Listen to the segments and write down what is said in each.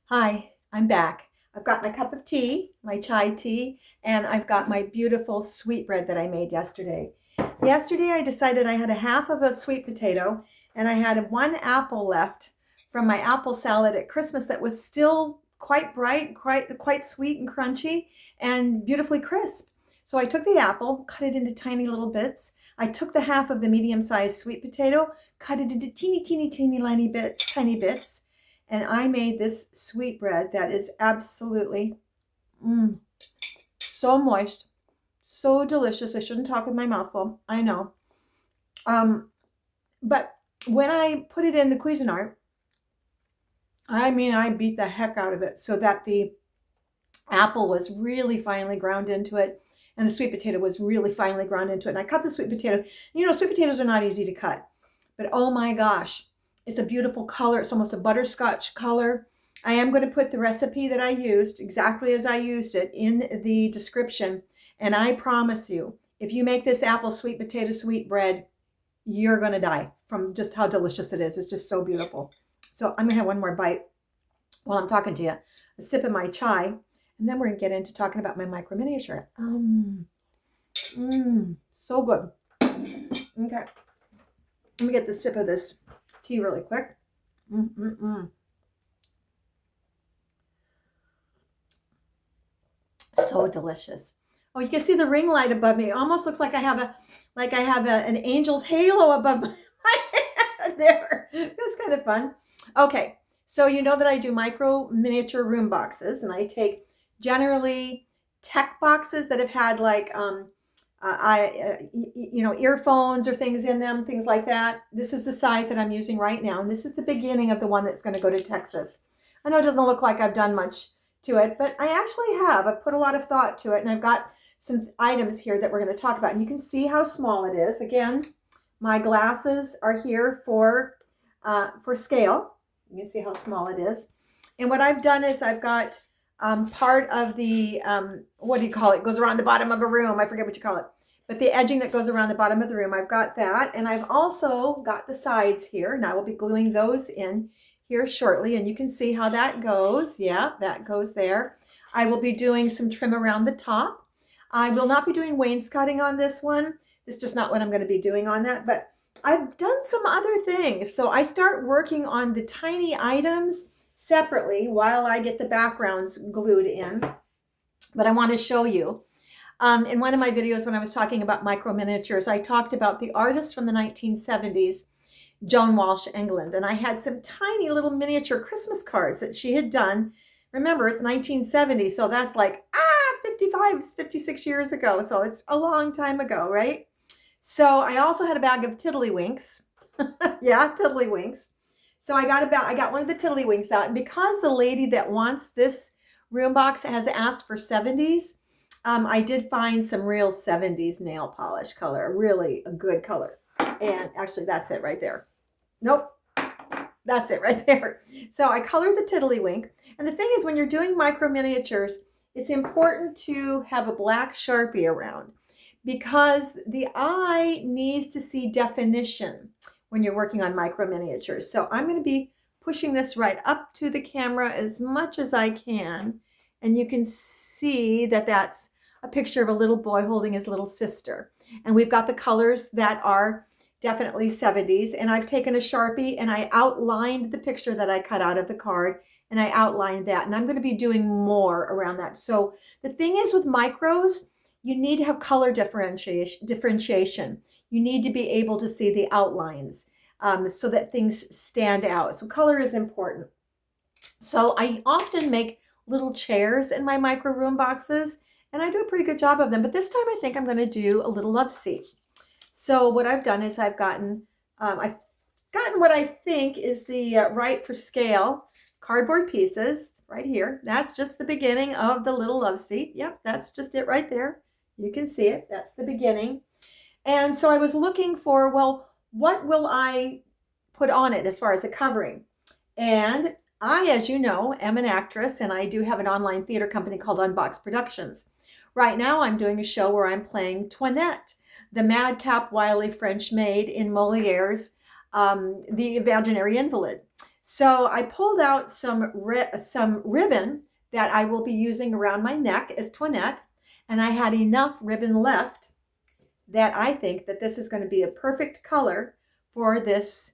Hi, I'm back. I've got my cup of tea, my chai tea, and I've got my beautiful sweetbread that I made yesterday. Yesterday, I decided I had a half of a sweet potato and I had one apple left from my apple salad at Christmas that was still quite bright, quite sweet and crunchy and beautifully crisp. So I took the apple, cut it into tiny little bits. I took the half of the medium-sized sweet potato, cut it into teeny tiny bits, and I made this sweetbread that is absolutely mm, so moist, so delicious. I shouldn't talk with my mouth full. I know. Um, but when I put it in the Cuisinart, I beat the heck out of it so that the apple was really finely ground into it and the sweet potato was really finely ground into it. And I cut the sweet potato. You know, sweet potatoes are not easy to cut, but oh my gosh, it's a beautiful color. It's almost a butterscotch color. I am going to put the recipe that I used exactly as I used it in the description. And I promise you, if you make this apple sweet potato sweetbread, you're going to die from just how delicious it is. It's just so beautiful. So I'm going to have one more bite while I'm talking to you, a sip of my chai, and then we're going to get into talking about my micro miniature. So good. Okay. Let me get the sip of this tea really quick. So delicious. Oh, you can see the ring light above me. It almost looks like an angel's halo above my head there. That's kind of fun. Okay, so you know that I do micro miniature room boxes, and I take generally tech boxes that have had earphones or things in them, things like that. This is the size that I'm using right now, and this is the beginning of the one that's going to go to Texas. I know it doesn't look like I've done much to it, but I actually have. I've put a lot of thought to it, and I've got some items here that we're going to talk about, and you can see how small it is. Again, my glasses are here for scale. You can see how small it is. And what I've done is I've got part of the, what do you call it? It goes around the bottom of a room. I forget what you call it. But the edging that goes around the bottom of the room, I've got that. And I've also got the sides here. And I will be gluing those in here shortly. And you can see how that goes. Yeah, that goes there. I will be doing some trim around the top. I will not be doing wainscoting on this one. It's just not what I'm going to be doing on that. But I've done some other things. So I start working on the tiny items separately while I get the backgrounds glued in. But I want to show you. In one of my videos when I was talking about micro miniatures, I talked about the artist from the 1970s, Joan Walsh England. And I had some tiny little miniature Christmas cards that she had done. Remember, it's 1970, so that's like, 55, 56 years ago. So it's a long time ago, right? So I also had a bag of tiddlywinks. Yeah, tiddlywinks. So I got one of the tiddlywinks out. And because the lady that wants this room box has asked for 70s, I did find some real 70s nail polish color, really a good color. And actually, that's it right there. Nope, that's it right there. So I colored the tiddlywink. And the thing is, when you're doing micro miniatures, it's important to have a black Sharpie around because the eye needs to see definition when you're working on micro miniatures. So I'm going to be pushing this right up to the camera as much as I can. And you can see that that's a picture of a little boy holding his little sister. And we've got the colors that are definitely 70s. And I've taken a Sharpie and I outlined the picture that I cut out of the card, and I outlined that. And I'm going to be doing more around that. So the thing is with micros, you need to have color differentiation. You need to be able to see the outlines so that things stand out. So color is important. So I often make little chairs in my micro room boxes, and I do a pretty good job of them. But this time I think I'm going to do a little love seat. So what I've done is I've gotten what I think is the right for scale cardboard pieces right here. That's just the beginning of the little love seat. Yep, that's just it right there. You can see it. That's the beginning. And so I was looking for, well, what will I put on it as far as a covering? And I, as you know, am an actress, and I do have an online theater company called Unbox Productions. Right now I'm doing a show where I'm playing Toinette, the madcap, wily French maid in Moliere's The Imaginary Invalid. So I pulled out some ribbon that I will be using around my neck as toinette, and I had enough ribbon left that I think that this is going to be a perfect color for this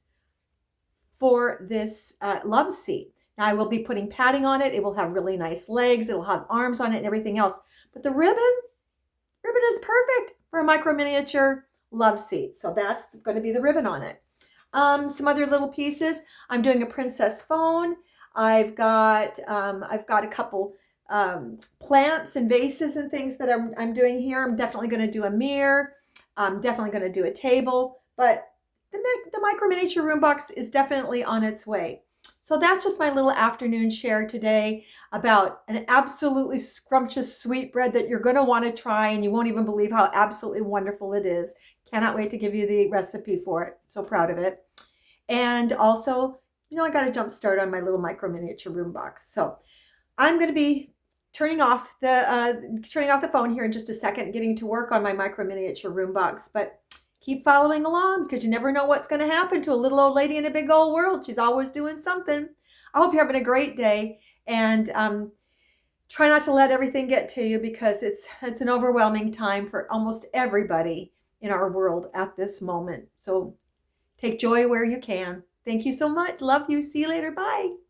love seat. Now I will be putting padding on it. It will have really nice legs. It will have arms on it and everything else. But the ribbon is perfect for a micro miniature love seat. So that's going to be the ribbon on it. Some other little pieces. I'm doing a princess phone. I've got a couple plants and vases and things that I'm doing here. I'm definitely going to do a mirror. I'm definitely going to do a table, but the micro miniature room box is definitely on its way. So that's just my little afternoon share today about an absolutely scrumptious sweetbread that you're going to want to try, and you won't even believe how absolutely wonderful it is. Cannot wait to give you the recipe for it. So proud of it. And also, I got a jump start on my little micro miniature room box. So I'm going to be turning off the phone here in just a second, getting to work on my micro miniature room box. But keep following along, because you never know what's going to happen to a little old lady in a big old world. She's always doing something. I hope you're having a great day, and try not to let everything get to you, because it's an overwhelming time for almost everybody in our world at this moment. So take joy where you can. Thank you so much. Love you. See you later. Bye.